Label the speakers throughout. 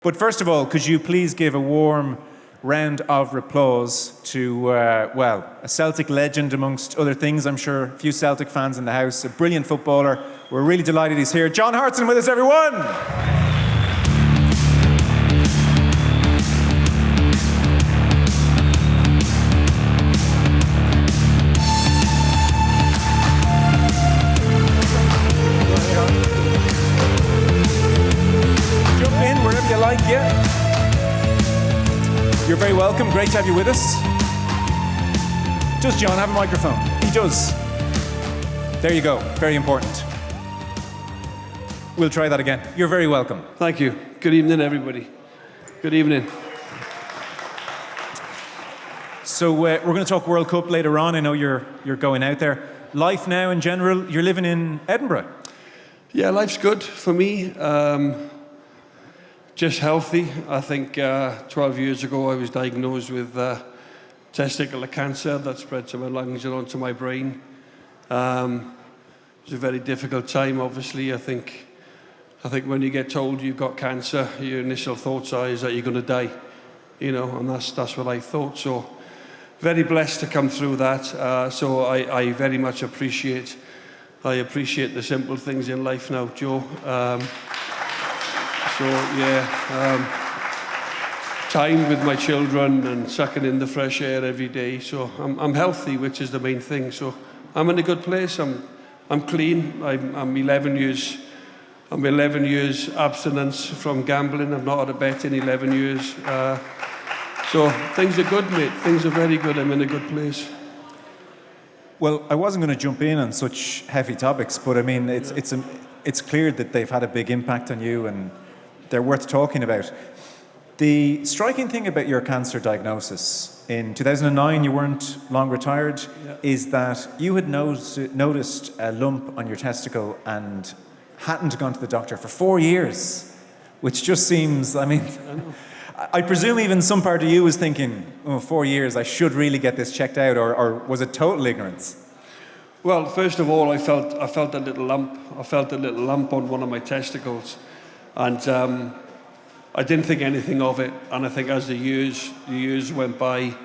Speaker 1: But first of all, could you please give a warm round of applause to, a Celtic legend amongst other things, I'm sure. A few Celtic fans in the house, a brilliant footballer. We're really delighted he's here. John Hartson with us, everyone! Jump in wherever you like, yeah. You're very welcome. Great to have you with us. Does John have a microphone? He does. There you go. Very important. We'll try that again. You're very welcome.
Speaker 2: Thank you. Good evening, everybody. Good evening.
Speaker 1: So we're going to talk World Cup later on. I know you're going out there. Life now in general, you're living in Edinburgh.
Speaker 2: Yeah, life's good for me. Just healthy. I think 12 years ago I was diagnosed with testicular cancer that spread to my lungs and onto my brain. It was a very difficult time, obviously. I think when you get told you've got cancer, your initial thoughts is that you're going to die, and that's what I thought. So very blessed to come through that. So I very much appreciate the simple things in life now, Joe. Time with my children and sucking in the fresh air every day. So I'm healthy, which is the main thing. So I'm in a good place. I'm clean. I'm 11 years. I'm 11 years abstinence from gambling. I've not had a bet in 11 years. So things are good, mate. Things are very good. I'm in a good place.
Speaker 1: Well, I wasn't going to jump in on such heavy topics, but I mean, it's clear that they've had a big impact on you, and they're worth talking about. The striking thing about your cancer diagnosis, in 2009 you weren't long retired, is that you had noticed a lump on your testicle and hadn't gone to the doctor for 4 years, which just seems, I presume even some part of you was thinking, 4 years, I should really get this checked out, or was it total ignorance?
Speaker 2: Well, first of all, I felt a little lump. I felt a little lump on one of my testicles. And I didn't think anything of it, and I think as the years went by,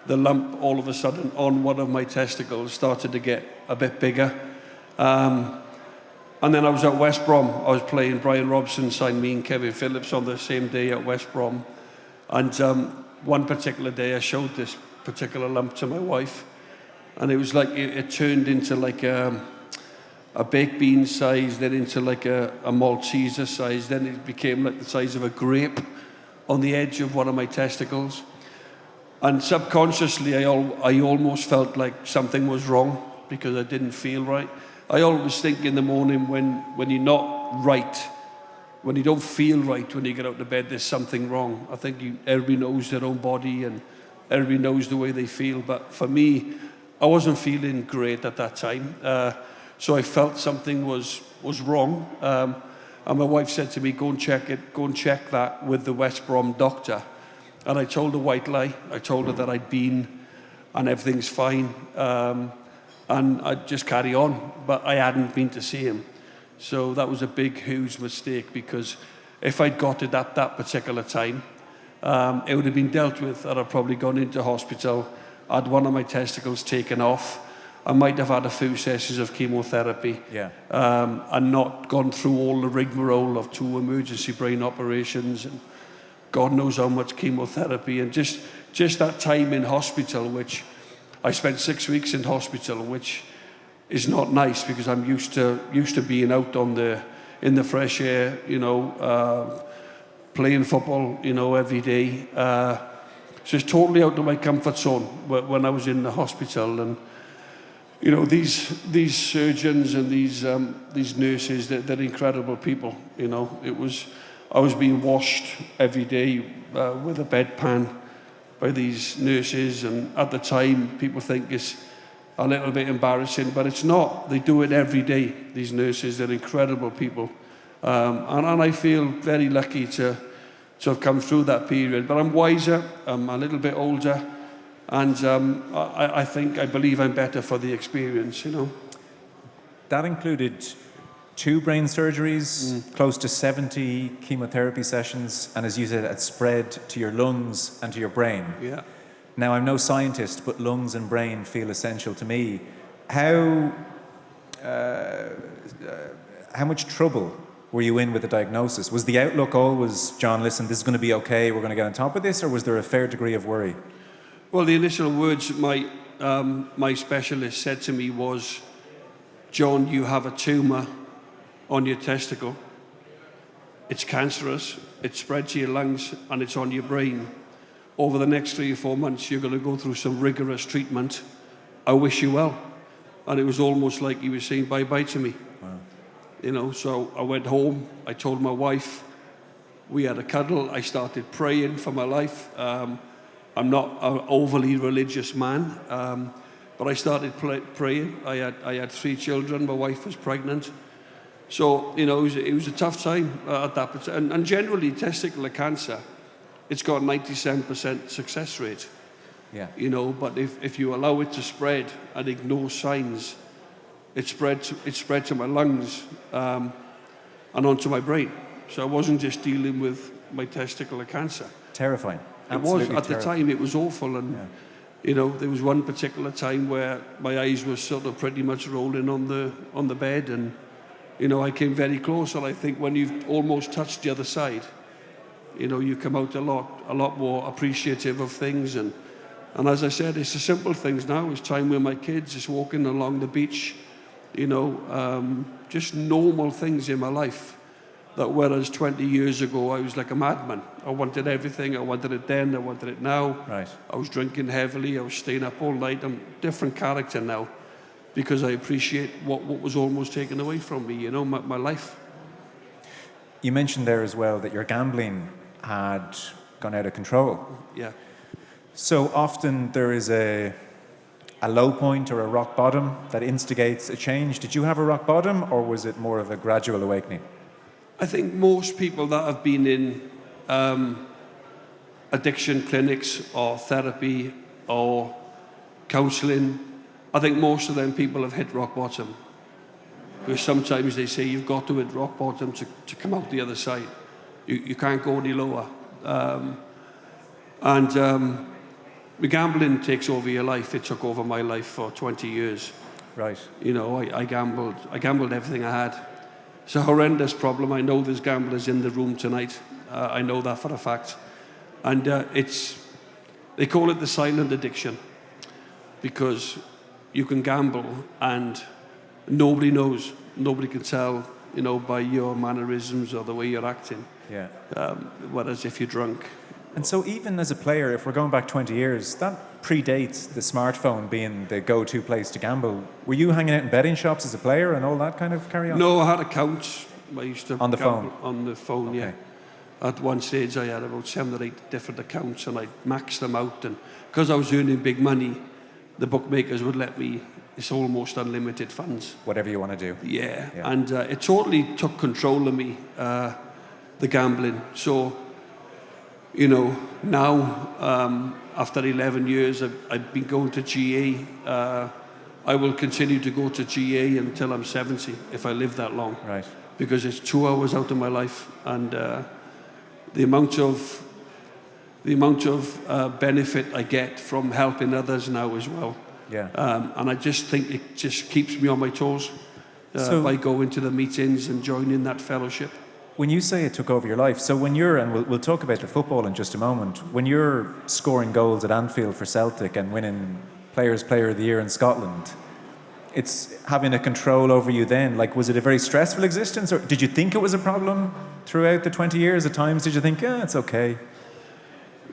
Speaker 2: the lump all of a sudden on one of my testicles started to get a bit bigger. And then I was at West Brom. I was playing. Brian Robson signed me and Kevin Phillips on the same day at West Brom. And one particular day I showed this particular lump to my wife, and it was like it turned into like a baked bean size, then into like a Malteser size, then it became like the size of a grape on the edge of one of my testicles. And subconsciously, I almost felt like something was wrong because I didn't feel right. I always think in the morning when you're not right, when you don't feel right when you get out of bed, there's something wrong. I think everybody knows their own body and everybody knows the way they feel. But for me, I wasn't feeling great at that time. So I felt something was wrong. And my wife said to me, go and check that with the West Brom doctor. And I told a white lie. I told her that I'd been and everything's fine. And I'd just carry on. But I hadn't been to see him. So that was a big, huge mistake, because if I'd got it at that particular time, it would have been dealt with. I'd have probably gone into hospital, had one of my testicles taken off. I might have had a few sessions of chemotherapy, and not gone through all the rigmarole of 2 emergency brain operations and God knows how much chemotherapy, and just that time in hospital, which I spent 6 weeks in hospital, which is not nice because I'm used to being out in the fresh air, playing football, every day. So it's totally out of my comfort zone when I was in the hospital. And these surgeons and these nurses, they're incredible people. I was being washed every day with a bedpan by these nurses, and at the time people think it's a little bit embarrassing, but it's not. They do it every day, these nurses. They're incredible people, and I feel very lucky to have come through that period. But I'm wiser, I'm a little bit older, and I believe I'm better for the experience.
Speaker 1: That included 2 brain surgeries, close to 70 chemotherapy sessions, and as you said, it spread to your lungs and to your brain.
Speaker 2: Yeah.
Speaker 1: Now, I'm no scientist, but lungs and brain feel essential to me. How much trouble were you in with the diagnosis? Was the outlook always, John, listen, this is going to be okay, we're going to get on top of this, or was there a fair degree of worry?
Speaker 2: Well, the initial words my specialist said to me was, John, you have a tumour on your testicle. It's cancerous, it's spread to your lungs, and it's on your brain. Over the next 3 or 4 months, you're going to go through some rigorous treatment. I wish you well. And it was almost like he was saying bye-bye to me.
Speaker 1: Wow.
Speaker 2: You know, so I went home, I told my wife, we had a cuddle, I started praying for my life. I'm not an overly religious man, but I started praying. I had 3 children, my wife was pregnant. So, you know, it was a tough time at that point. And generally, testicular cancer, it's got a 97% success rate.
Speaker 1: Yeah.
Speaker 2: You know, but if you allow it to spread and ignore signs, it spread to my lungs and onto my brain. So I wasn't just dealing with my testicular cancer.
Speaker 1: Terrifying.
Speaker 2: It was at the time. It was awful, and you know, there was one particular time where my eyes were sort of pretty much rolling on the bed, and you know, I came very close. And I think when you've almost touched the other side, you know, you come out a lot more appreciative of things. And as I said, it's the simple things now. It's time with my kids. It's walking along the beach. You know, just normal things in my life. That whereas 20 years ago I was like a madman. I wanted everything. I wanted it then. I wanted it now.
Speaker 1: Right.
Speaker 2: I was drinking heavily. I was staying up all night. I'm a different character now because I appreciate what was almost taken away from me, you know, my life.
Speaker 1: You mentioned there as well that your gambling had gone out of control.
Speaker 2: Yeah.
Speaker 1: So often there is a low point or a rock bottom that instigates a change. Did you have a rock bottom, or was it more of a gradual awakening?
Speaker 2: I think most people that have been in addiction clinics or therapy or counselling, I think most of them people have hit rock bottom. Because sometimes they say you've got to hit rock bottom to come out the other side. You can't go any lower. The gambling takes over your life. It took over my life for 20 years.
Speaker 1: Right.
Speaker 2: You know, I gambled everything I had. It's a horrendous problem. I know there's gamblers in the room tonight. I know that for a fact. And they call it the silent addiction because you can gamble and nobody knows. Nobody can tell, you know, by your mannerisms or the way you're acting.
Speaker 1: Yeah.
Speaker 2: Whereas if you're drunk.
Speaker 1: And so even as a player, if we're going back 20 years, that predates the smartphone being the go-to place to gamble. Were you hanging out in betting shops as a player and all that kind of carry on?
Speaker 2: No, I had accounts. I used to
Speaker 1: on the phone?
Speaker 2: On the phone,
Speaker 1: Okay.
Speaker 2: yeah. At one stage, I had about 7 or 8 different accounts, and I maxed them out. And because I was earning big money, the bookmakers would let me. It's almost unlimited funds.
Speaker 1: Whatever you want to do.
Speaker 2: Yeah.
Speaker 1: Yeah.
Speaker 2: And it totally took control of me, the gambling. So, you know, now after 11 years, I've been going to GA. I will continue to go to GA until I'm 70, if I live that long.
Speaker 1: Right.
Speaker 2: Because it's 2 hours out of my life, and the amount of benefit I get from helping others now as well.
Speaker 1: Yeah.
Speaker 2: And I just think it just keeps me on my toes by going to the meetings and joining that fellowship.
Speaker 1: When you say it took over your life, so when you're, and we'll talk about the football in just a moment, when you're scoring goals at Anfield for Celtic and winning Players' Player of the Year in Scotland, it's having a control over you then. Like, was it a very stressful existence, or did you think it was a problem throughout the 20 years? At times, did you think, yeah, it's okay?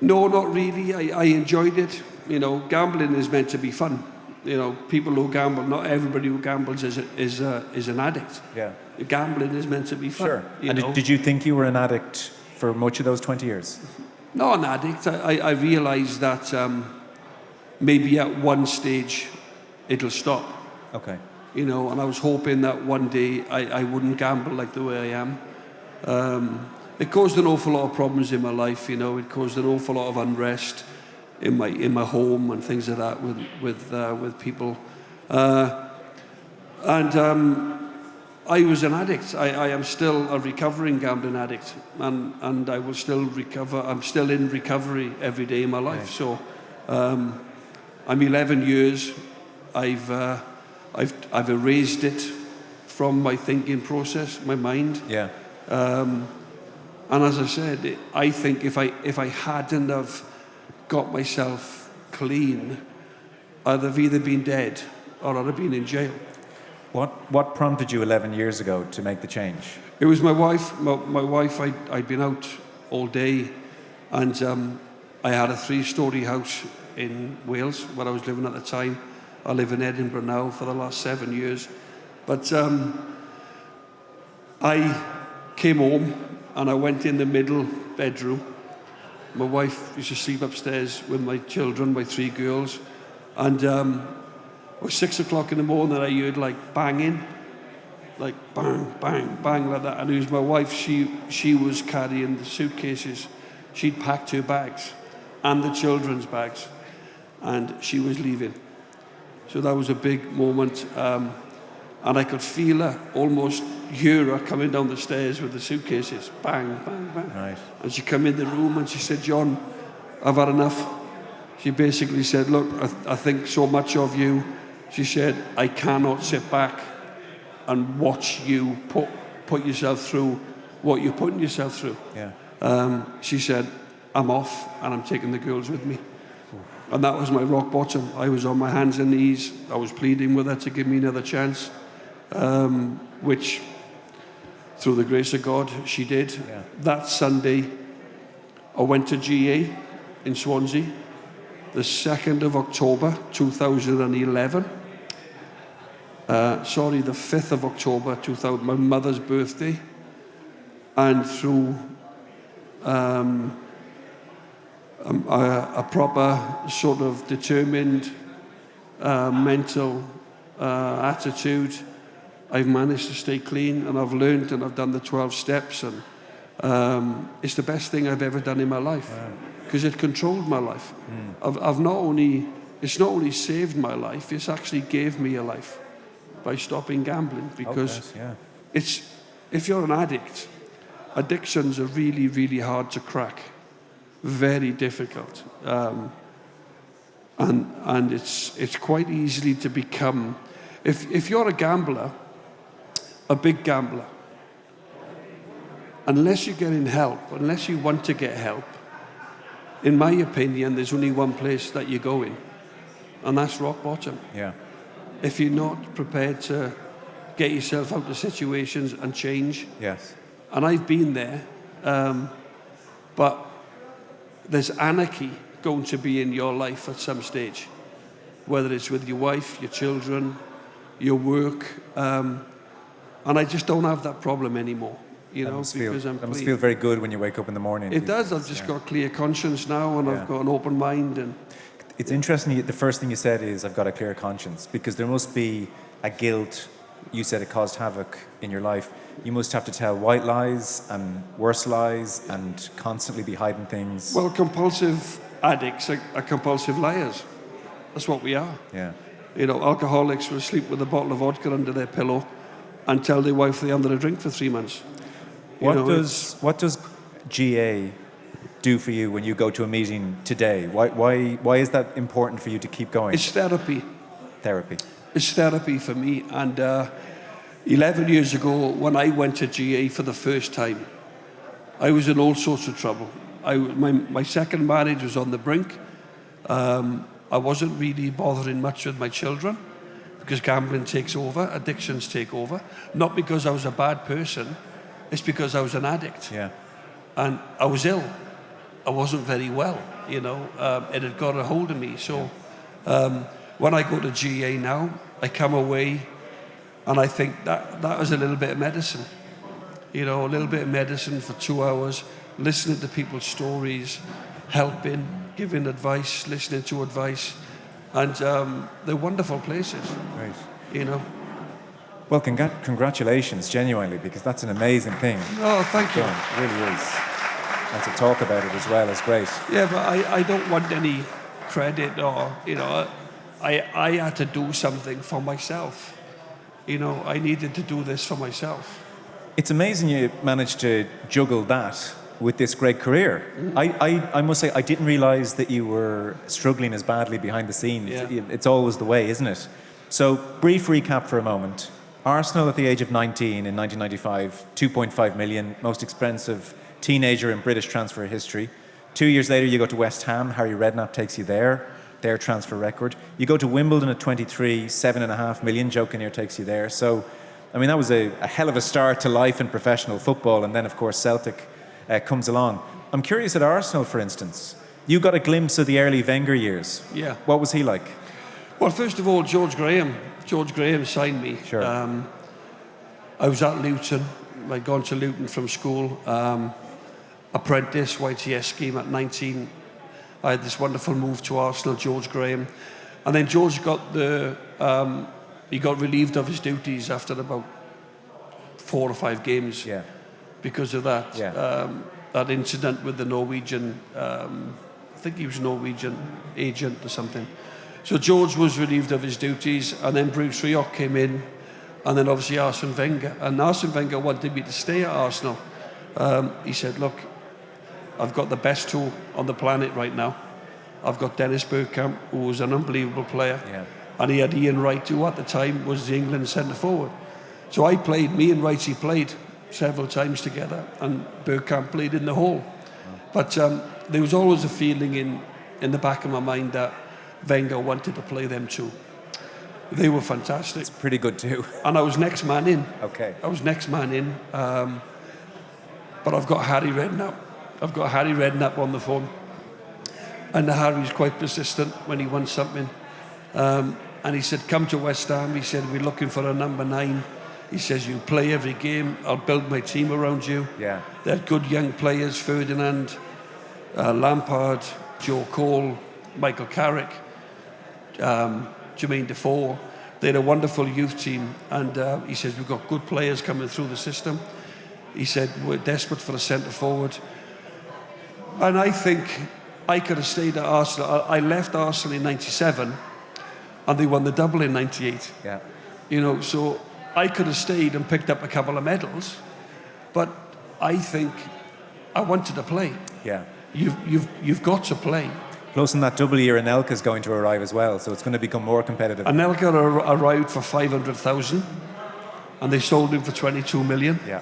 Speaker 2: No, not really. I enjoyed it. You know, gambling is meant to be fun. You know, people who gamble, not everybody who gambles is an addict.
Speaker 1: Yeah.
Speaker 2: Gambling is meant to be fun.
Speaker 1: Sure. And did you think you were an addict for much of those 20 years?
Speaker 2: Not an addict. I realised that maybe at one stage it'll stop.
Speaker 1: Okay.
Speaker 2: You know, and I was hoping that one day I wouldn't gamble like the way I am. It caused an awful lot of problems in my life. You know, it caused an awful lot of unrest in my home and things like that with people. I was an addict. I am still a recovering gambling addict, and I will still recover. I'm still in recovery every day in my life. So, I'm 11 years. I've erased it from my thinking process, my mind.
Speaker 1: Yeah.
Speaker 2: And as I said, I think if I hadn't have got myself clean, I'd have either been dead or I'd have been in jail.
Speaker 1: What prompted you 11 years ago to make the change?
Speaker 2: It was my wife. My wife, I'd been out all day, and I had a 3-story house in Wales where I was living at the time. I live in Edinburgh now for the last 7 years. But I came home and I went in the middle bedroom. My wife used to sleep upstairs with my children, my 3 girls. And it was 6 o'clock in the morning, I heard like banging, like bang, bang, bang, like that. And it was my wife. She was carrying the suitcases. She'd packed her bags and the children's bags, and she was leaving. So that was a big moment. And I could feel her, almost hear her coming down the stairs with the suitcases. Bang, bang, bang.
Speaker 1: Right.
Speaker 2: And she came in the room and she said, "John, I've had enough." She basically said, "Look, I think so much of you." She said, "I cannot sit back and watch you put yourself through what you're putting yourself through."
Speaker 1: Yeah.
Speaker 2: She said, "I'm off and I'm taking the girls with me." And that was my rock bottom. I was on my hands and knees. I was pleading with her to give me another chance, which, through the grace of God, she did.
Speaker 1: Yeah.
Speaker 2: That Sunday, I went to GA in Swansea, the 2nd of October, 2011. The 5th of October, 2000, my mother's birthday. And through a proper sort of determined mental attitude, I've managed to stay clean, and I've learned, and I've done the 12 steps, and it's the best thing I've ever done in my life, because it controlled my life. It's not only saved my life, it's actually gave me a life by stopping gambling, because if you're an addict, addictions are really, really hard to crack. Very difficult, and it's quite easily to become. If you're a gambler, a big gambler, unless you're getting help, unless you want to get help, in my opinion, there's only one place that you're going, and that's rock bottom.
Speaker 1: Yeah.
Speaker 2: If you're not prepared to get yourself out of situations and change.
Speaker 1: Yes.
Speaker 2: And I've been there, but there's anarchy going to be in your life at some stage, whether it's with your wife, your children, your work, and I just don't have that problem anymore, because I'm
Speaker 1: That must feel very good when you wake up in the morning.
Speaker 2: It does. I've just got a clear conscience now, and I've got an open mind. And
Speaker 1: it's interesting, the first thing you said is, "I've got a clear conscience," because there must be a guilt. You said it caused havoc in your life. You must have to tell white lies and worse lies and constantly be hiding things.
Speaker 2: Well, compulsive addicts are compulsive liars. That's what we are.
Speaker 1: Yeah.
Speaker 2: Alcoholics will sleep with a bottle of vodka under their pillow and tell their wife they're under a drink for 3 months.
Speaker 1: What does GA do for you when you go to a meeting today? Why is that important for you to keep going?
Speaker 2: It's therapy.
Speaker 1: Therapy.
Speaker 2: It's therapy for me. And 11 years ago, when I went to GA for the first time, I was in all sorts of trouble. My second marriage was on the brink. I wasn't really bothering much with my children, because gambling takes over, addictions take over. Not because I was a bad person, it's because I was an addict.
Speaker 1: Yeah.
Speaker 2: And I was ill. I wasn't very well, it had got a hold of me. So when I go to GA now, I come away and I think that was a little bit of medicine. A little bit of medicine for 2 hours, listening to people's stories, helping, giving advice, listening to advice. And they're wonderful places.
Speaker 1: Right. Well, congratulations, genuinely, because that's an amazing thing.
Speaker 2: Oh, thank you.
Speaker 1: It really is. And to talk about it as well is great.
Speaker 2: Yeah, but I don't want any credit or, I had to do something for myself. You know, I needed to do this for myself.
Speaker 1: It's amazing you managed to juggle that with this great career. I must say, I didn't realise that you were struggling as badly behind the scenes.
Speaker 2: Yeah.
Speaker 1: It's always the way, isn't it? So, brief recap for a moment. Arsenal at the age of 19 in 1995, 2.5 million, most expensive teenager in British transfer history. 2 years later, you go to West Ham. Harry Redknapp takes you there, their transfer record. You go to Wimbledon at 23, 7.5 million. Joe Kinnear takes you there. So, I mean, that was a hell of a start to life in professional football. And then, of course, Celtic comes along. I'm curious at Arsenal, for instance. You got a glimpse of the early Wenger years.
Speaker 2: Yeah.
Speaker 1: What was he like?
Speaker 2: Well, first of all, George Graham signed me.
Speaker 1: Sure.
Speaker 2: I was at Luton. I'd gone to Luton from school. Apprentice, YTS scheme at 19. I had this wonderful move to Arsenal, George Graham. And then George got he got relieved of his duties after about 4 or 5 games.
Speaker 1: Yeah.
Speaker 2: Because of that.
Speaker 1: Yeah.
Speaker 2: That incident with the Norwegian, I think he was a Norwegian agent or something. So George was relieved of his duties, and then Bruce Rioch came in, and then obviously Arsene Wenger. And Arsene Wenger wanted me to stay at Arsenal. He said, look, I've got the best two on the planet right now. I've got Dennis Bergkamp, who was an unbelievable player, and he had Ian Wright, who at the time was the England centre-forward. So me and Wrighty played several times together, and Bergkamp played in the hall. But there was always a feeling in the back of my mind that Wenger wanted to play them too. They were fantastic.
Speaker 1: It's pretty good too.
Speaker 2: And I was next man in.
Speaker 1: Okay.
Speaker 2: I was next man in. But I've got Harry Redknapp. I've got Harry Redknapp on the phone. And Harry's quite persistent when he wants something. And he said, come to West Ham. He said, we're looking for a number 9. He says, you play every game. I'll build my team around you.
Speaker 1: Yeah.
Speaker 2: They're good young players, Ferdinand, Lampard, Joe Cole, Michael Carrick, Jermaine Defoe. They had a wonderful youth team. And he says, we've got good players coming through the system. He said, we're desperate for a centre-forward. And I think I could have stayed at Arsenal. I left Arsenal in 97, and they won the double in 98.
Speaker 1: Yeah.
Speaker 2: You know, so I could have stayed and picked up a couple of medals, but I think I wanted to play.
Speaker 1: Yeah.
Speaker 2: You've got to play.
Speaker 1: Plus, in that double year, Anelka is going to arrive as well, so it's going to become more competitive.
Speaker 2: Anelka arrived for 500,000, and they sold him for 22 million.
Speaker 1: Yeah.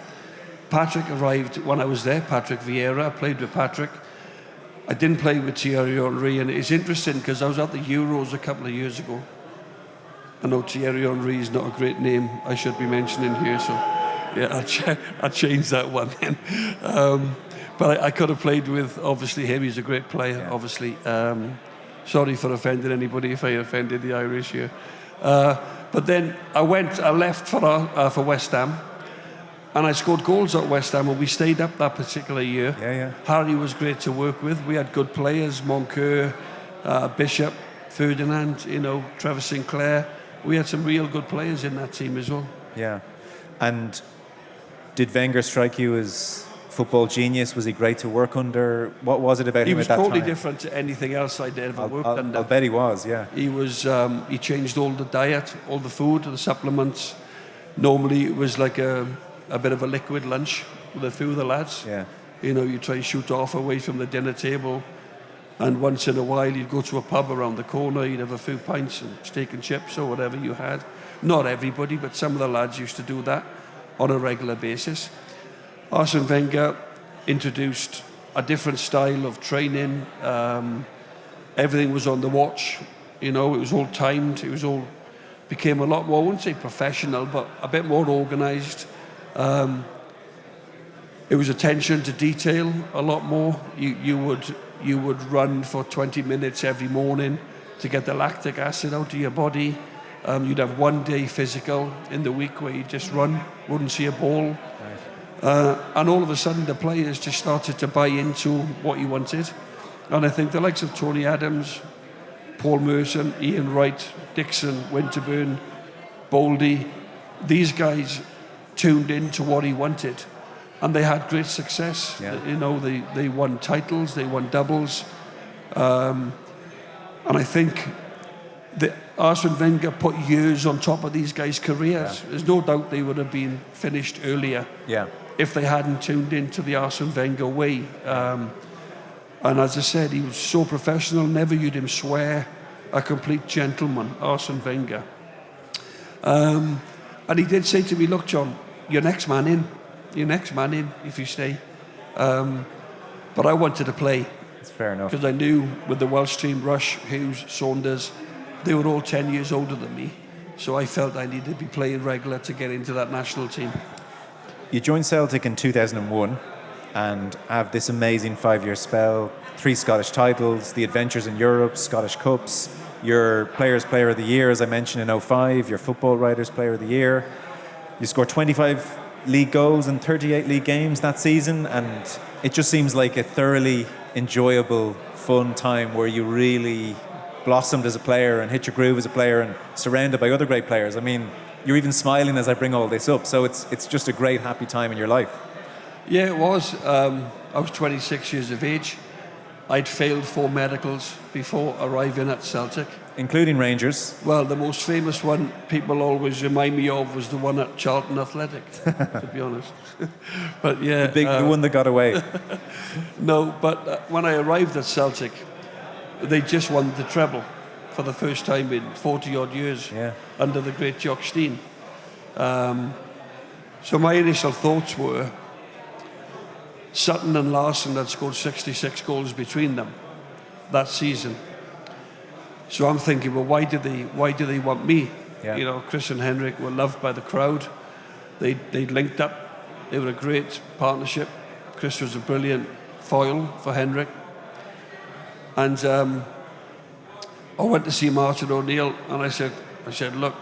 Speaker 2: Patrick arrived when I was there. Patrick Vieira. I played with Patrick. I didn't play with Thierry Henry, and it's interesting because I was at the Euros a couple of years ago. I know Thierry Henry is not a great name I should be mentioning here, so yeah, I'll change that one then. But I could have played with, obviously, him. He's a great player, obviously. Sorry for offending anybody if I offended the Irish here. But then I left for West Ham, and I scored goals at West Ham, and we stayed up that particular year.
Speaker 1: Yeah.
Speaker 2: Harry was great to work with. We had good players, Moncur, Bishop, Ferdinand, you know, Trevor Sinclair. We had some real good players in that team as well.
Speaker 1: Yeah. And did Wenger strike you as football genius? Was he great to work under? What was it about him at that time?
Speaker 2: He was totally different to anything else I'd ever worked under.
Speaker 1: I'll bet he was, yeah.
Speaker 2: He was. He changed all the diet, all the food, the supplements. Normally it was like a bit of a liquid lunch with a few of the lads.
Speaker 1: Yeah.
Speaker 2: You know, you try and shoot off away from the dinner table. And once in a while, you'd go to a pub around the corner, you'd have a few pints and steak and chips or whatever you had. Not everybody, but some of the lads used to do that on a regular basis. Arsene Wenger introduced a different style of training. Everything was on the watch. You know, it was all timed. It was all became a lot more, I wouldn't say professional, but a bit more organised. It was attention to detail a lot more. You would run for 20 minutes every morning to get the lactic acid out of your body. You'd have one day physical in the week where you just run, wouldn't see a ball. Right. And all of a sudden the players just started to buy into what you wanted. And I think the likes of Tony Adams, Paul Merson, Ian Wright, Dixon, Winterburn, Boldy, these guys tuned into what he wanted. And they had great success. Yeah. You know, they won titles, they won doubles. And I think Arsene Wenger put years on top of these guys' careers.
Speaker 1: Yeah.
Speaker 2: There's no doubt they would have been finished earlier if they hadn't tuned into the Arsene Wenger way. And as I said, he was so professional, never heard him swear, a complete gentleman, Arsene Wenger. And he did say to me, look, John, you're next man in if you stay. But I wanted to play.
Speaker 1: It's fair enough.
Speaker 2: Because I knew with the Welsh team, Rush, Hughes, Saunders, they were all 10 years older than me. So I felt I needed to be playing regular to get into that national team.
Speaker 1: You joined Celtic in 2001 and have this amazing 5-year spell, 3 Scottish titles, the adventures in Europe, Scottish Cups, your Players' Player of the Year, as I mentioned, in 2005, your Football Writers' Player of the Year. You scored 25 league goals in 38 league games that season, and it just seems like a thoroughly enjoyable, fun time where you really blossomed as a player and hit your groove as a player and surrounded by other great players. I mean, you're even smiling as I bring all this up, so it's just a great, happy time in your life.
Speaker 2: Yeah, it was. I was 26 years of age. I'd failed 4 medicals before arriving at Celtic.
Speaker 1: Including Rangers.
Speaker 2: Well, the most famous one people always remind me of was the one at Charlton Athletic, to be honest. But yeah,
Speaker 1: The one that got away.
Speaker 2: No, but when I arrived at Celtic, they just won the treble for the first time in 40-odd years under the great Jock Stein. So my initial thoughts were Sutton and Larson had scored 66 goals between them that season. So I'm thinking, well, why do they want me?
Speaker 1: Yeah.
Speaker 2: You know, Chris and Henrik were loved by the crowd. They linked up. They were a great partnership. Chris was a brilliant foil for Henrik. And I went to see Martin O'Neill, and I said, look,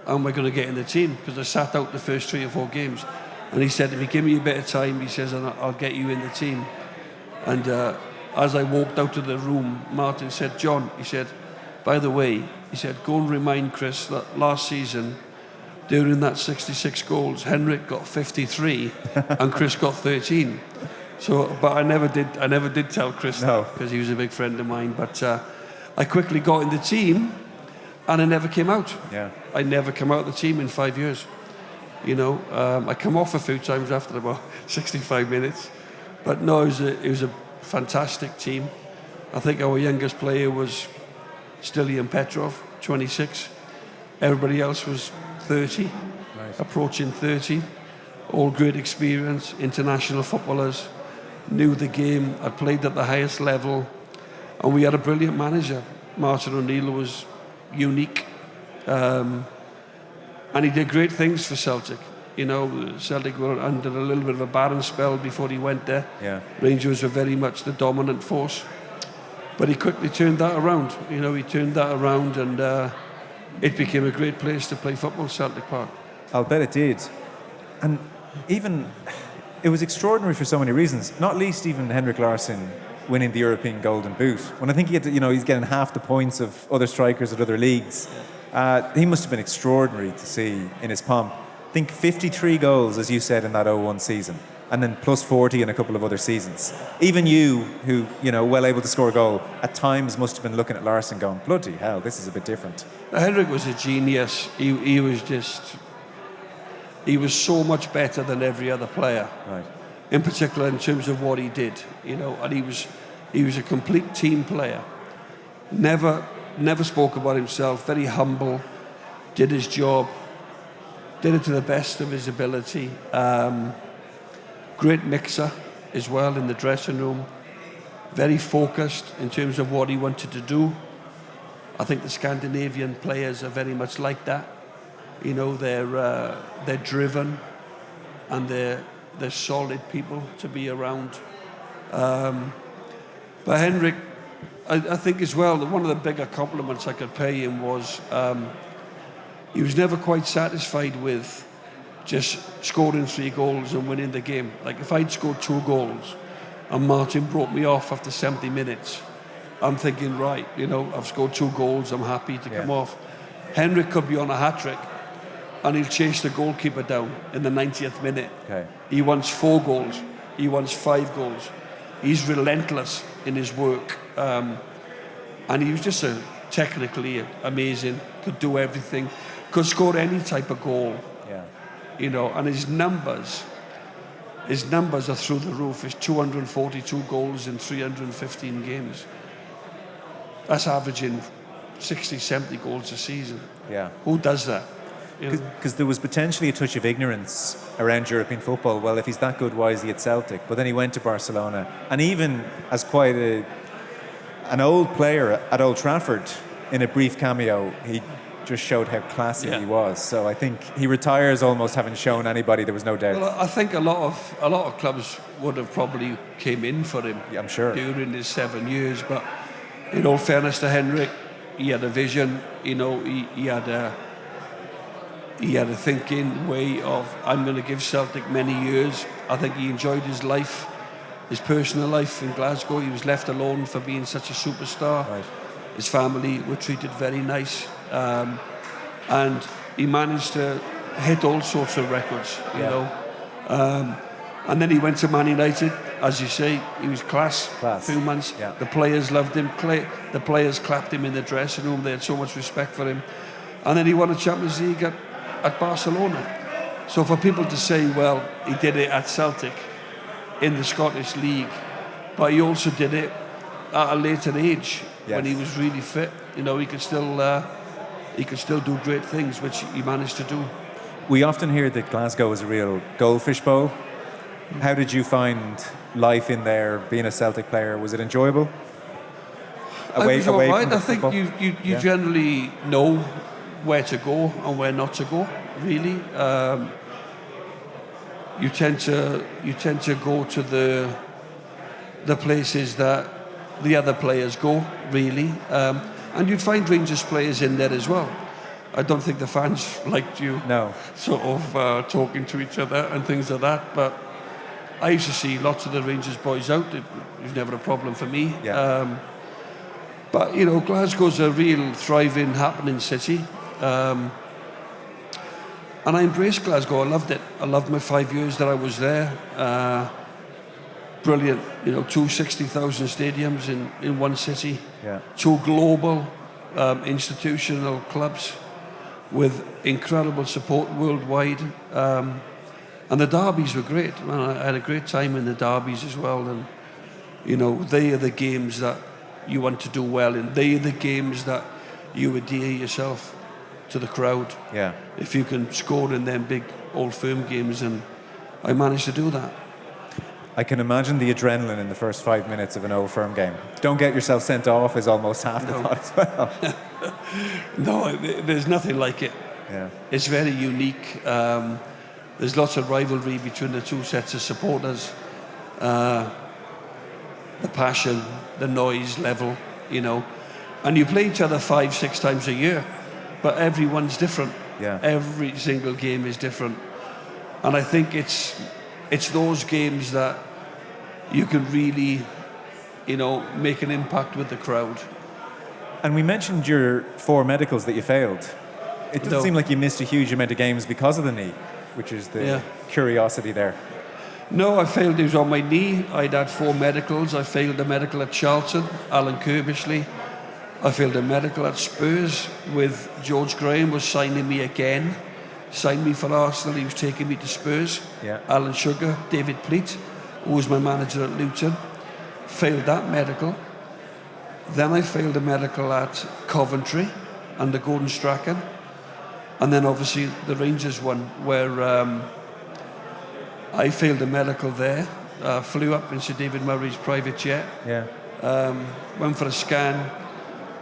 Speaker 2: how am I going to get in the team? Because I sat out the first 3 or 4 games. And he said to me, give me a bit of time, he says, and I'll get you in the team. And as I walked out of the room, Martin said, John, he said, by the way, he said, go and remind Chris that last season, during that 66 goals, Henrik got 53 and Chris got 13. So, but I never did tell Chris that, because he was a big friend of mine. But I quickly got in the team, and I never came out.
Speaker 1: Yeah.
Speaker 2: I never came out of the team in 5 years. You know, I come off a few times after about 65 minutes. But no, it was a fantastic team. I think our youngest player was still Ian Petrov, 26. Everybody else was 30, approaching 30. All great experience, international footballers, knew the game, had played at the highest level, and we had a brilliant manager. Martin O'Neill was unique, and he did great things for Celtic. You know, Celtic were under a little bit of a barren spell before he went there.
Speaker 1: Yeah.
Speaker 2: Rangers were very much the dominant force. But he quickly turned that around. You know, he turned that around, and it became a great place to play football, Celtic Park.
Speaker 1: I'll bet it did. And even, it was extraordinary for so many reasons, not least even Henrik Larsson winning the European Golden Boot. When I think he's getting half the points of other strikers at other leagues. He must have been extraordinary to see in his pomp. I think 53 goals, as you said, in that 01 season, and then plus 40 in a couple of other seasons. Even you, who, well able to score a goal, at times must have been looking at Larsson going, bloody hell, this is a bit different.
Speaker 2: Henrik was a genius. He was so much better than every other player.
Speaker 1: Right.
Speaker 2: In particular in terms of what he did, and he was a complete team player. Never spoke about himself, very humble, did his job, did it to the best of his ability. Great mixer as well in the dressing room, very focused in terms of what he wanted to do. I think the Scandinavian players are very much like that. They're driven, and they're solid people to be around. But Henrik, I think as well, that one of the bigger compliments I could pay him was he was never quite satisfied with just scoring 3 goals and winning the game. Like if I'd scored 2 goals and Martin brought me off after 70 minutes, I'm thinking, right, I've scored 2 goals, I'm happy to come off. Henrik could be on a hat-trick and he'll chase the goalkeeper down in the 90th minute.
Speaker 1: Okay.
Speaker 2: He wants 4 goals, he wants 5 goals. He's relentless in his work. And he was just a technically amazing, could do everything, could score any type of goal, you know, and his numbers are through the roof. It's 242 goals in 315 games. That's averaging 60, 70 goals a season.
Speaker 1: Yeah.
Speaker 2: Who does that?
Speaker 1: Because there was potentially a touch of ignorance around European football. Well, if he's that good, why is he at Celtic? But then he went to Barcelona. And even as quite an old player at Old Trafford, in a brief cameo, he just showed how classy he was. So I think he retires almost having shown anybody there was no doubt.
Speaker 2: Well, I think a lot of clubs would have probably came in for him.
Speaker 1: Yeah, I'm sure.
Speaker 2: During his 7 years. But in all fairness to Henrik, he had a vision. You know, he had a thinking way of, I'm going to give Celtic many years. I think he enjoyed his life, his personal life in Glasgow. He was left alone for being such a superstar.
Speaker 1: Right.
Speaker 2: His family were treated very nice. And he managed to hit all sorts of records, you know. And then he went to Man United, as you say. He was class. Few months.
Speaker 1: Yeah.
Speaker 2: The players loved him. The players clapped him in the dressing room. They had so much respect for him. And then he won a Champions League at Barcelona. So for people to say, well, he did it at Celtic in the Scottish League, but he also did it at a later age when he was really fit. You know, he could still do great things, which he managed to do.
Speaker 1: We often hear that Glasgow is a real goldfish bowl. How did you find life in there, being a Celtic player? Was it enjoyable?
Speaker 2: I think
Speaker 1: football?
Speaker 2: you generally know where to go and where not to go, really. You tend to go to the places that the other players go, really. And you'd find Rangers players in there as well. I don't think the fans liked you sort of talking to each other and things like that, but I used to see lots of the Rangers boys out. It was never a problem for me.
Speaker 1: Yeah.
Speaker 2: But, you know, Glasgow's a real thriving, happening city. And I embraced Glasgow. I loved it. I loved my 5 years that I was there. Brilliant, you know, 260,000 stadiums in one city.
Speaker 1: Yeah. 2
Speaker 2: global institutional clubs with incredible support worldwide. And the derbies were great. I had a great time in the derbies as well. And, you know, they are the games that you want to do well in. They are the games that you adhere yourself to the crowd.
Speaker 1: Yeah.
Speaker 2: If you can score in them big Old Firm games, and I managed to do that.
Speaker 1: I can imagine the adrenaline in the first 5 minutes of an Old Firm game. Don't get yourself sent off is almost half the thought as well.
Speaker 2: No, there's nothing like it.
Speaker 1: Yeah.
Speaker 2: It's very unique. There's lots of rivalry between the two sets of supporters. The passion, the noise level, you know. And you play each other 5-6 times a year, but everyone's different.
Speaker 1: Yeah.
Speaker 2: Every single game is different. And I think it's those games that you can really, you know, make an impact with the crowd.
Speaker 1: And we mentioned your 4 medicals that you failed. It doesn't seem like you missed a huge amount of games because of the knee, which is the curiosity there.
Speaker 2: No, I failed. It was on my knee. I'd had 4 medicals. I failed a medical at Charlton, Alan Kirbishley. I failed a medical at Spurs with George Graham was signing me again. Signed me for Arsenal. He was taking me to Spurs.
Speaker 1: Yeah.
Speaker 2: Alan Sugar, David Pleat, who was my manager at Luton. Failed that medical. Then I failed a medical at Coventry under Gordon Strachan. And then obviously the Rangers one, where I failed a medical there. Flew up in Sir David Murray's private jet.
Speaker 1: Yeah.
Speaker 2: Went for a scan.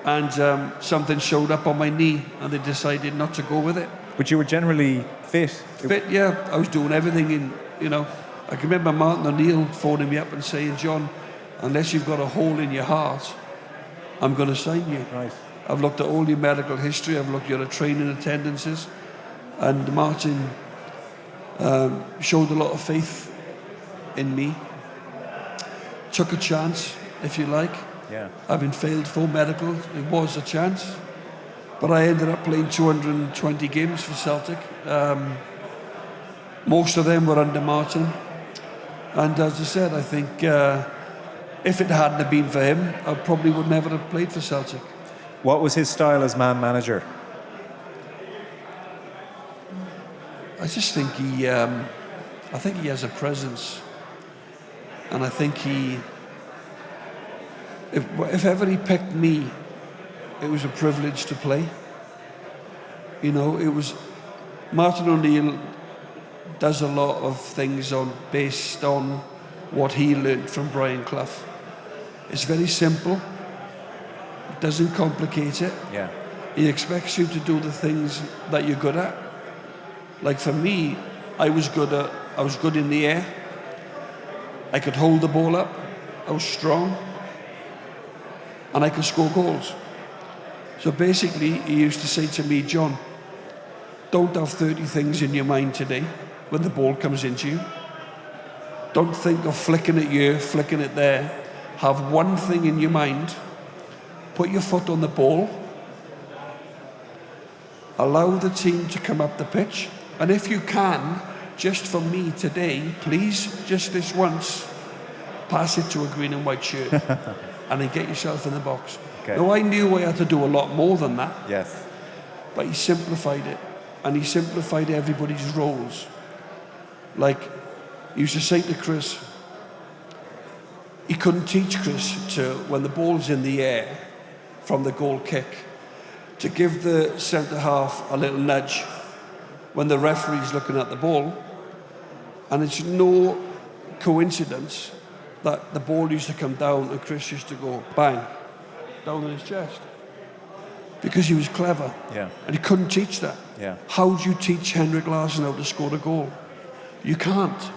Speaker 2: And something showed up on my knee and they decided not to go with it.
Speaker 1: But you were generally fit.
Speaker 2: Fit, yeah. I was doing everything in, you know. I can remember Martin O'Neill phoning me up and saying, John, unless you've got a hole in your heart, I'm going to sign you.
Speaker 1: Right.
Speaker 2: I've looked at all your medical history. I've looked at your training attendances. And Martin showed a lot of faith in me. Took a chance, if you like.
Speaker 1: Yeah.
Speaker 2: Having failed 4 medicals, it was a chance. But I ended up playing 220 games for Celtic. Most of them were under Martin. And as I said, I think if it hadn't have been for him, I probably would never have played for Celtic.
Speaker 1: What was his style as man manager?
Speaker 2: I just think I think he has a presence, and I think if ever he picked me, it was a privilege to play. You know, it was Martin O'Neill does a lot of things based on what he learned from Brian Clough. It's very simple. It doesn't complicate it.
Speaker 1: Yeah.
Speaker 2: He expects you to do the things that you're good at. Like for me, I was good in the air. I could hold the ball up. I was strong. And I could score goals. So basically, he used to say to me, John, don't have 30 things in your mind today when the ball comes into you. Don't think of flicking it here, flicking it there. Have one thing in your mind. Put your foot on the ball. Allow the team to come up the pitch. And if you can, just for me today, please, just this once, pass it to a green and white shirt. And then get yourself in the box.
Speaker 1: Okay.
Speaker 2: Now, I knew I had to do a lot more than that.
Speaker 1: Yes.
Speaker 2: But he simplified it. And he simplified everybody's roles. Like, he used to say to Chris, he couldn't teach Chris to, when the ball's in the air from the goal kick, to give the centre half a little nudge when the referee's looking at the ball. And it's no coincidence that the ball used to come down and Chris used to go bang down on his chest, because he was clever.
Speaker 1: Yeah.
Speaker 2: And he couldn't teach that.
Speaker 1: Yeah.
Speaker 2: How do you teach Henrik Larsson how to score a goal? You can't.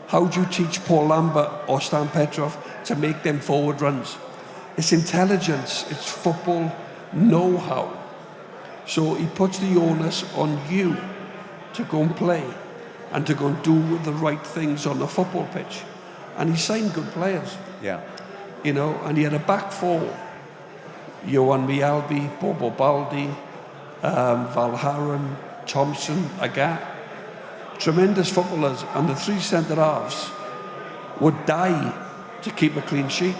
Speaker 2: How do you teach Paul Lambert or Stan Petrov to make them forward runs? It's intelligence, it's football know-how. So he puts the onus on you to go and play and to go and do the right things on the football pitch. And he signed good players.
Speaker 1: Yeah.
Speaker 2: You know, and he had a back four. Johan Mialbi, Bobo Baldi, Valharan, Thompson, Agat. Tremendous footballers. And the three centre-halves would die to keep a clean sheet.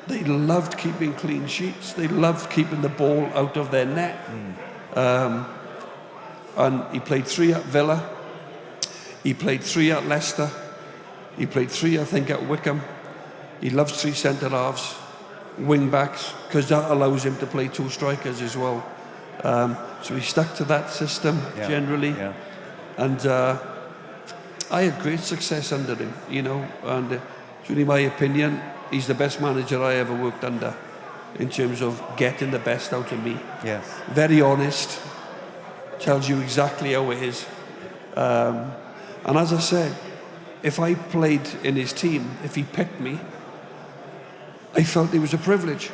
Speaker 2: They loved keeping clean sheets. They loved keeping the ball out of their net. And he played 3 at Villa. He played 3 at Leicester. He played 3, I think, at Wickham. He loves 3 centre-halves, wing-backs, because that allows him to play 2 strikers as well. So he stuck to that system generally. Yeah. And I had great success under him, you know. And it's really my opinion, he's the best manager I ever worked under in terms of getting the best out of me.
Speaker 1: Yes.
Speaker 2: Very honest, tells you exactly how it is. And as I said, if I played in his team, if he picked me, I felt it was a privilege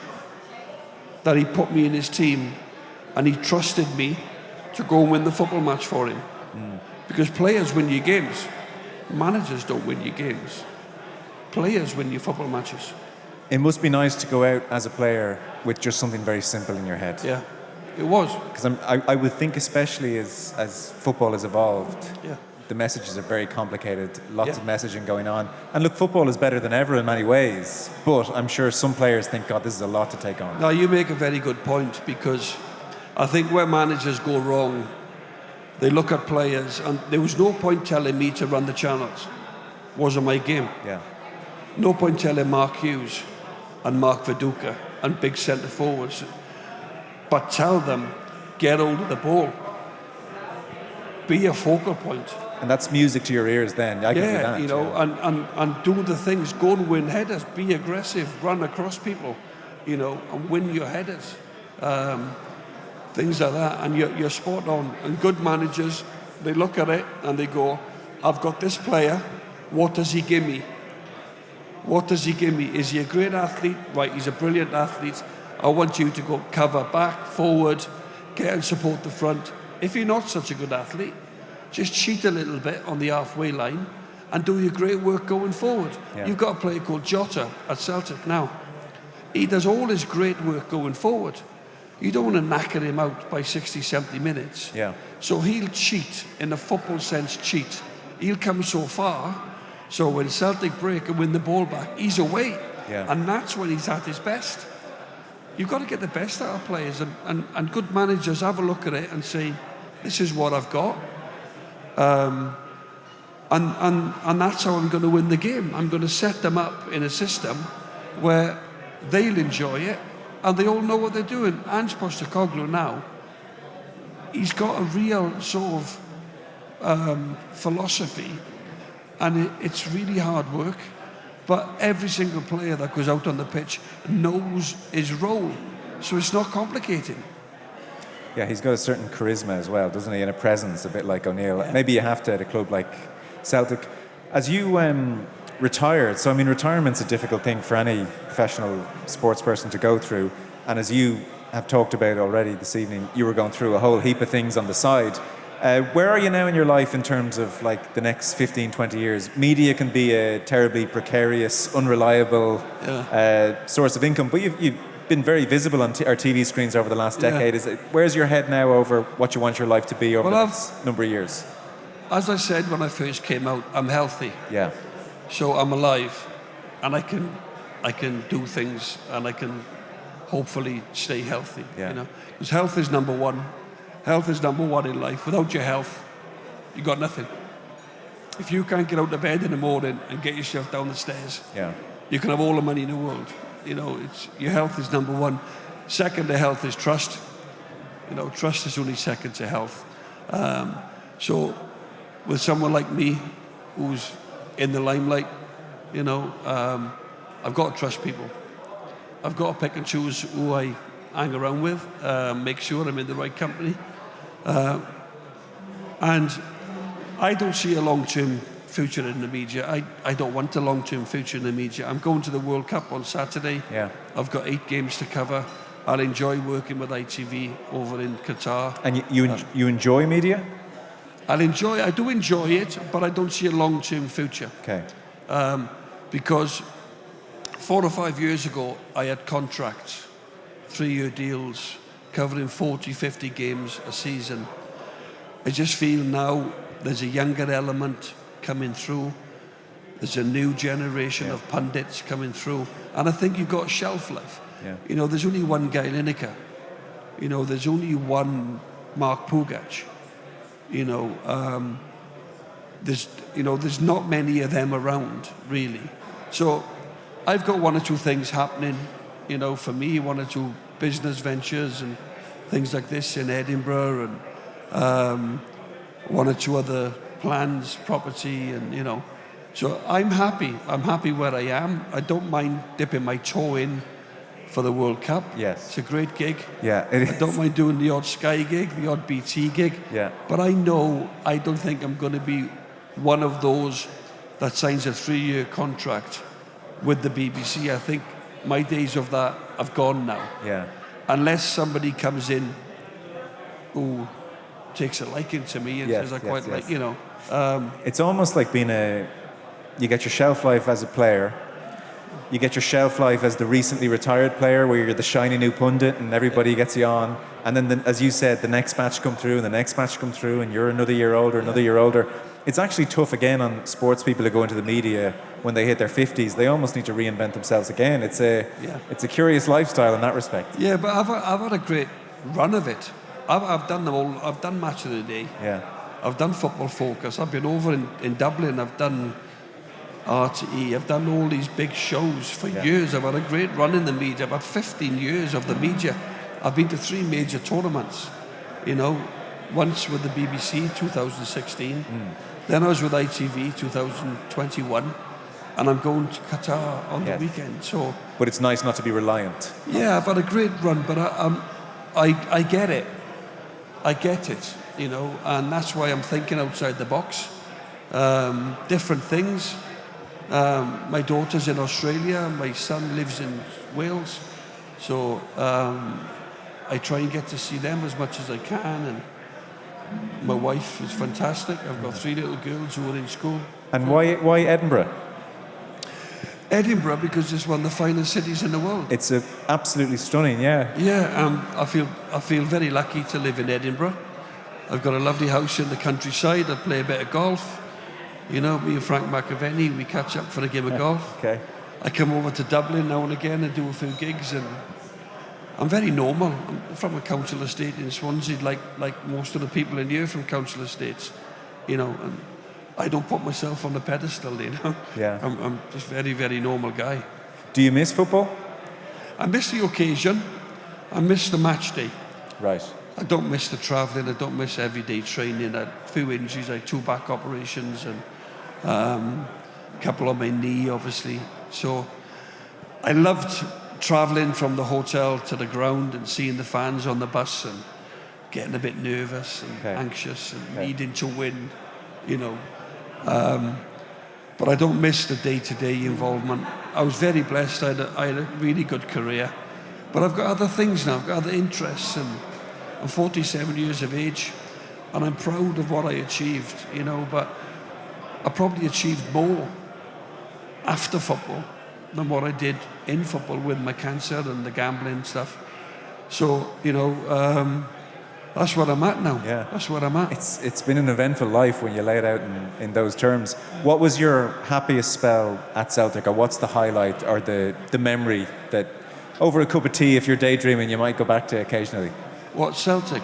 Speaker 2: that he put me in his team and he trusted me to go and win the football match for him. Because players win your games. Managers don't win your games. Players win your football matches.
Speaker 1: It must be nice to go out as a player with just something very simple in your head.
Speaker 2: Yeah, it was.
Speaker 1: Because I would think, especially as football has evolved, the messages are very complicated, lots of messaging going on. And look, football is better than ever in many ways, but I'm sure some players think, God, this is a lot to take on.
Speaker 2: Now, you make a very good point, because I think where managers go wrong, they look at players, and there was no point telling me to run the channels. Wasn't my game.
Speaker 1: Yeah.
Speaker 2: No point telling Mark Hughes and Mark Viduka and big centre forwards, but tell them, get hold of the ball. Be a focal point.
Speaker 1: And that's music to your ears then. I can do that.
Speaker 2: You know, and do the things. Go and win headers. Be aggressive. Run across people, you know, and win your headers. Things like that. And you're spot on. And good managers, they look at it and they go, I've got this player. What does he give me? What does he give me? Is he a great athlete? Right, he's a brilliant athlete. I want you to go cover back, forward, get and support the front. If you're not such a good athlete, just cheat a little bit on the halfway line and do your great work going forward. Yeah. You've got a player called Jota at Celtic now. He does all his great work going forward. You don't want to knacker him out by 60, 70 minutes.
Speaker 1: Yeah.
Speaker 2: So he'll cheat, in a football sense, cheat. He'll come so far, so when Celtic break and win the ball back, he's away.
Speaker 1: Yeah.
Speaker 2: And that's when he's at his best. you've got to get the best out of players, and good managers have a look at it and say, this is what I've got. And that's how I'm going to win the game. I'm going to set them up in a system where they'll enjoy it and they all know what they're doing. Ange Postecoglou now, he's got a real sort of philosophy, and it's really hard work. But every single player that goes out on the pitch knows his role, so it's not complicated.
Speaker 1: Yeah, he's got a certain charisma as well, doesn't he? And a presence, a bit like O'Neill. Yeah. Maybe you have to at a club like Celtic. As you retired, so I mean, retirement's a difficult thing for any professional sports person to go through. And as you have talked about already this evening, you were going through a whole heap of things on the side. Where are you now in your life in terms of like the next 15, 20 years? Media can be a terribly precarious, unreliable source of income, but you've been very visible on our TV screens over the last decade. Where's your head now over what you want your life to be over the next number of years?
Speaker 2: As I said when I first came out, I'm healthy.
Speaker 1: Yeah.
Speaker 2: So I'm alive, and I can do things, and I can hopefully stay healthy.
Speaker 1: Yeah.
Speaker 2: You know, because health is number one. Health is number one in life. Without your health, you got nothing. If you can't get out of bed in the morning and get yourself down the stairs, you can have all the money in the world. You know, your health is number one. Second to health is trust. You know, trust is only second to health. So with someone like me, who's in the limelight, you know, I've got to trust people. I've got to pick and choose who I hang around with, make sure I'm in the right company. And I don't see a long-term future in the media. I don't want a long-term future in the media. I'm going to the World Cup on Saturday.
Speaker 1: Yeah.
Speaker 2: I've got 8 games to cover. I'll enjoy working with ITV over in Qatar.
Speaker 1: And you enjoy media?
Speaker 2: I do enjoy it, but I don't see a long-term future.
Speaker 1: Okay.
Speaker 2: Because 4 or 5 years ago, I had contracts, 3-year deals, covering 40, 50 games a season. I just feel now there's a younger element coming through. There's a new generation of pundits coming through. And I think you've got shelf life.
Speaker 1: Yeah.
Speaker 2: You know, there's only one Guy Lineker. You know, there's only one Mark Pugac. You know, there's not many of them around, really. So I've got 1 or 2 things happening, you know, for me, 1 or 2 business ventures and things like this in Edinburgh, and 1 or 2 other plans, property, and, you know. So I'm happy. I'm happy where I am. I don't mind dipping my toe in for the World Cup.
Speaker 1: Yes.
Speaker 2: It's a great gig.
Speaker 1: Yeah, it is.
Speaker 2: I don't mind doing the odd Sky gig, the odd BT gig.
Speaker 1: Yeah.
Speaker 2: But I don't think I'm going to be one of those that signs a 3-year contract with the BBC. I think my days of that have gone now.
Speaker 1: Yeah.
Speaker 2: Unless somebody comes in who takes a liking to me and says I quite like, you know.
Speaker 1: It's almost like being you get your shelf life as a player. You get your shelf life as the recently retired player, where you're the shiny new pundit and everybody gets you on. And then, as you said, the next match come through and the next match come through, and you're another year older. It's actually tough again on sports people to go into the media when they hit their 50s. They almost need to reinvent themselves again. It's a curious lifestyle in that respect.
Speaker 2: Yeah, but I've had a great run of it. I've done them all. I've done Match of the Day.
Speaker 1: Yeah.
Speaker 2: I've done Football Focus. I've been over in Dublin. I've done RTE. I've done all these big shows for years. I've had a great run in the media. I've had 15 years of the media. I've been to 3 major tournaments, you know, once with the BBC, 2016. Then I was with ITV, 2021. And I'm going to Qatar on the weekend. So,
Speaker 1: but it's nice not to be reliant.
Speaker 2: Yeah, I've had a great run, but I get it. I get it, you know, and that's why I'm thinking outside the box. Different things. My daughter's in Australia, my son lives in Wales, so I try and get to see them as much as I can, and my wife is fantastic. I've got 3 little girls who are in school.
Speaker 1: And why Edinburgh?
Speaker 2: Edinburgh, because it's one of the finest cities in the world.
Speaker 1: It's absolutely stunning, yeah.
Speaker 2: Yeah, I feel very lucky to live in Edinburgh. I've got a lovely house in the countryside. I play a bit of golf. You know, me and Frank McAvenny, we catch up for a game of golf.
Speaker 1: Okay.
Speaker 2: I come over to Dublin now and again and do a few gigs, and I'm very normal. I'm from a council estate in Swansea, like most of the people in here from council estates, you know, and I don't put myself on the pedestal, you know.
Speaker 1: Yeah.
Speaker 2: I'm just very, very normal guy.
Speaker 1: Do you miss football?
Speaker 2: I miss the occasion. I miss the match day.
Speaker 1: Right.
Speaker 2: I don't miss the travelling. I don't miss everyday training. I had a few injuries. I had 2 back operations and a couple on my knee, obviously. So I loved travelling from the hotel to the ground and seeing the fans on the bus and getting a bit nervous and anxious and needing to win, you know. But I don't miss the day-to-day involvement. I was very blessed. I had a really good career. But I've got other things now. I've got other interests, and I'm 47 years of age, and I'm proud of what I achieved, you know, but I probably achieved more after football than what I did in football with my cancer and the gambling stuff. So, you know, that's what I'm at now.
Speaker 1: Yeah.
Speaker 2: That's what I'm at.
Speaker 1: It's been an eventful life when you lay it out in those terms. What was your happiest spell at Celtic, or what's the highlight or the memory that, over a cup of tea, if you're daydreaming, you might go back to occasionally?
Speaker 2: What, Celtic?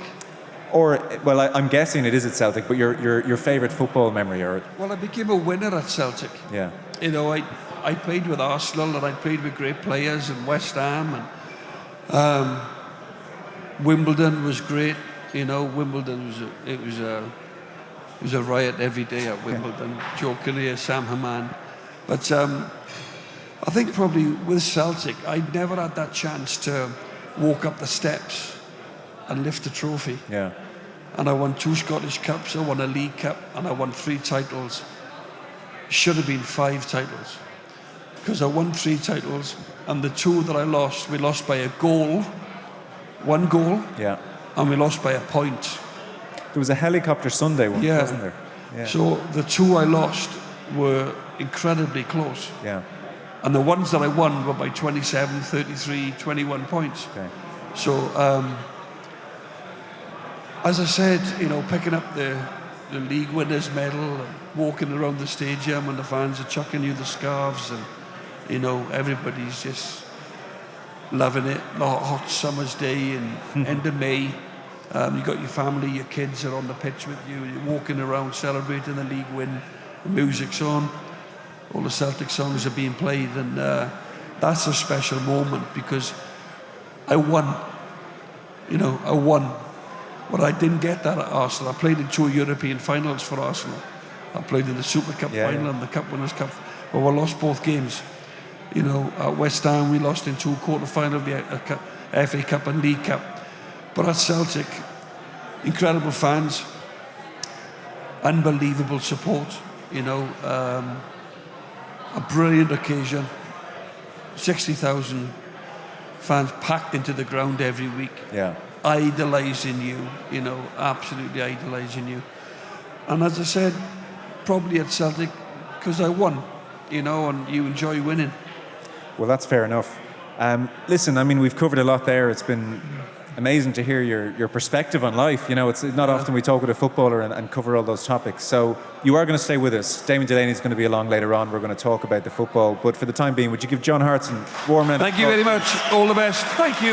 Speaker 1: Or, well, I'm guessing it is at Celtic, but your favourite football memory, or...
Speaker 2: Well, I became a winner at Celtic.
Speaker 1: Yeah.
Speaker 2: You know, I played with Arsenal, and I played with great players, and West Ham, and Wimbledon was great. You know, Wimbledon was a riot every day at Wimbledon. Yeah. Joe Molloy, Sam Haman. But I think probably with Celtic, I never had that chance to walk up the steps and lift a trophy.
Speaker 1: Yeah.
Speaker 2: And I won 2 Scottish Cups, I won a League Cup, and I won 3 titles. Should have been 5 titles. Because I won 3 titles, and the 2 that I lost, we lost by a goal, 1 goal.
Speaker 1: Yeah.
Speaker 2: And we lost by a point.
Speaker 1: There was a helicopter Sunday one, wasn't there? Yeah.
Speaker 2: So the 2 I lost were incredibly close.
Speaker 1: Yeah.
Speaker 2: And the ones that I won were by 27, 33, 21 points.
Speaker 1: Okay.
Speaker 2: So, as I said, you know, picking up the league winners medal and walking around the stadium and the fans are chucking you the scarves and, you know, everybody's just loving it. A hot summer's day in end of May. You got your family, your kids are on the pitch with you. You're walking around celebrating the league win. The music's on. All the Celtic songs are being played, and that's a special moment because I won. You know, I won. But I didn't get that at Arsenal. I played in 2 European finals for Arsenal. I played in the Super Cup final and the Cup Winners' Cup. But we lost both games. You know, at West Ham we lost in 2 quarter-final of the FA Cup and League Cup. But at Celtic, incredible fans, unbelievable support, you know, a brilliant occasion, 60,000 fans packed into the ground every week, idolising you, you know, absolutely idolising you. And as I said, probably at Celtic, because I won, you know, and you enjoy winning.
Speaker 1: Well, that's fair enough. Listen, I mean, we've covered a lot there. It's been amazing to hear your perspective on life. You know, it's not often we talk with a footballer and cover all those topics. So you are going to stay with us. Damien Delaney is going to be along later on. We're going to talk about the football. But for the time being, would you give John Hartson warm round?
Speaker 2: Thank you very much. All the best. Thank you.